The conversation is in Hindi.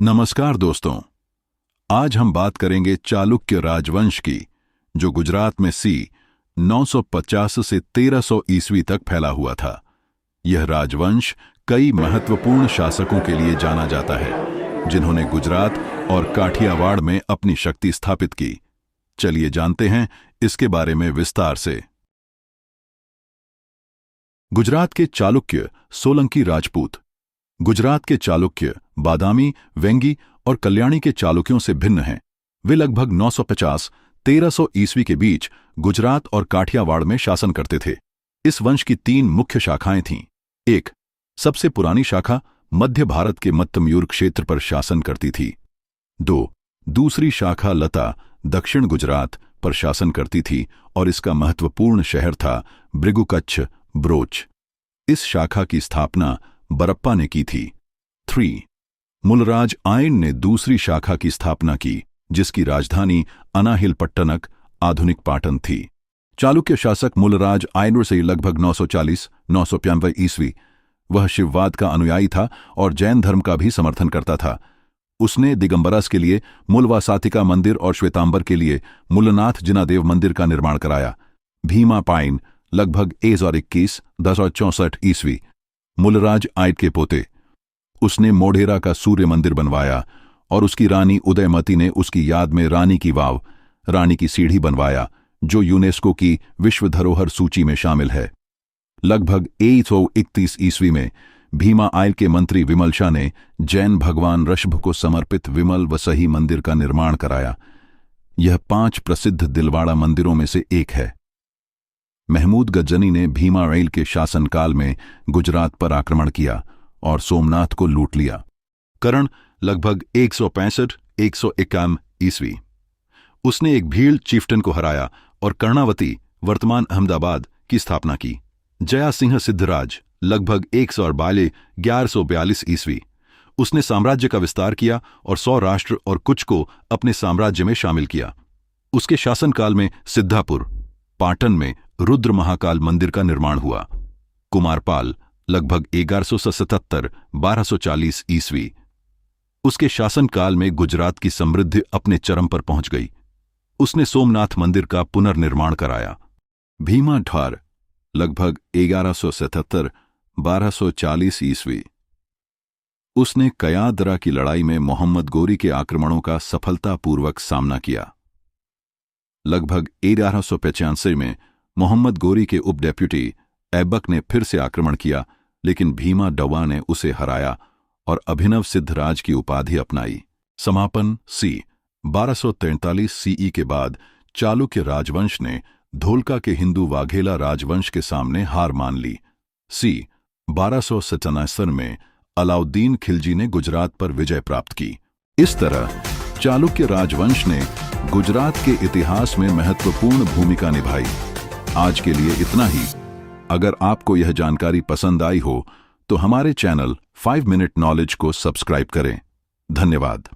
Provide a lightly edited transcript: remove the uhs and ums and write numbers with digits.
नमस्कार दोस्तों, आज हम बात करेंगे चालुक्य राजवंश की, जो गुजरात में सी 950 से 1300 ईस्वी तक फैला हुआ था। यह राजवंश कई महत्वपूर्ण शासकों के लिए जाना जाता है, जिन्होंने गुजरात और काठियावाड़ में अपनी शक्ति स्थापित की। चलिए जानते हैं इसके बारे में विस्तार से। गुजरात के चालुक्य सोलंकी राजपूत। गुजरात के चालुक्य बादामी, वेंगी और कल्याणी के चालुक्यों से भिन्न हैं। वे लगभग 950-1300 ईस्वी के बीच गुजरात और काठियावाड़ में शासन करते थे। इस वंश की 3 मुख्य शाखाएं थीं। 1. सबसे पुरानी शाखा मध्य भारत के मत्तमयूर क्षेत्र पर शासन करती थी। 2. दूसरी शाखा लता दक्षिण गुजरात पर शासन करती थी और इसका महत्वपूर्ण शहर था भृगुकच्छ ब्रोच। इस शाखा की स्थापना बरप्पा ने की थी। 3. मूलराज आयन ने दूसरी शाखा की स्थापना की, जिसकी राजधानी अनाहिलपट्टनक आधुनिक पाटन थी। चालुक्य शासक मूलराज आयन से लगभग 940-995 ईस्वी। वह शिववाद का अनुयायी था और जैन धर्म का भी समर्थन करता था। उसने दिगंबरस के लिए मूलवासातिका मंदिर और श्वेतांबर के लिए मूलनाथ जिनादेव मंदिर का निर्माण कराया। भीमा पाइन लगभग 1021-1064 ईस्वी। मूलराज आयन के पोते। उसने मोढेरा का सूर्य मंदिर बनवाया और उसकी रानी उदयमती ने उसकी याद में रानी की वाव, रानी की सीढ़ी बनवाया, जो यूनेस्को की विश्व धरोहर सूची में शामिल है। लगभग 131 ईस्वी में भीमा आयल के मंत्री विमल शाह ने जैन भगवान ऋषभ को समर्पित विमल व सही मंदिर का निर्माण कराया। यह 5 प्रसिद्ध दिलवाड़ा मंदिरों में से एक है। महमूद गजनी ने भीमा आयल के शासनकाल में गुजरात पर आक्रमण किया और सोमनाथ को लूट लिया। कर्ण लगभग 165-151 ईस्वी। उसने एक भील चीफ्टन को हराया और कर्णावती वर्तमान अहमदाबाद की स्थापना की। जया सिंह सिद्धराज लगभग 142-1142 ईस्वी। उसने साम्राज्य का विस्तार किया और सौराष्ट्र और कुछ को अपने साम्राज्य में शामिल किया। उसके शासनकाल में सिद्धापुर पाटन में रुद्र महाकाल मंदिर का निर्माण हुआ। कुमारपाल लगभग 1177-1240 ईस्वी। उसके शासनकाल में गुजरात की समृद्धि अपने चरम पर पहुंच गई। उसने सोमनाथ मंदिर का पुनर्निर्माण कराया। भीमा ढार लगभग 1177-1240 ईस्वी। उसने कयादरा की लड़ाई में मोहम्मद गोरी के आक्रमणों का सफलतापूर्वक सामना किया। लगभग 1185 में मोहम्मद गोरी के उप डेप्यूटी ऐबक ने फिर से आक्रमण किया, लेकिन भीमा डवा ने उसे हराया और अभिनव सिद्धराज की उपाधि अपनाई। समापन सी 1243 सीई के बाद चालुक्य राजवंश ने धोलका के हिंदू वाघेला राजवंश के सामने हार मान ली। सी 1297 में अलाउद्दीन खिलजी ने गुजरात पर विजय प्राप्त की। इस तरह चालुक्य राजवंश ने गुजरात के इतिहास में महत्वपूर्ण भूमिका निभाई। आज के लिए इतना ही। अगर आपको यह जानकारी पसंद आई हो तो हमारे चैनल 5 मिनट नॉलेज को सब्सक्राइब करें। धन्यवाद।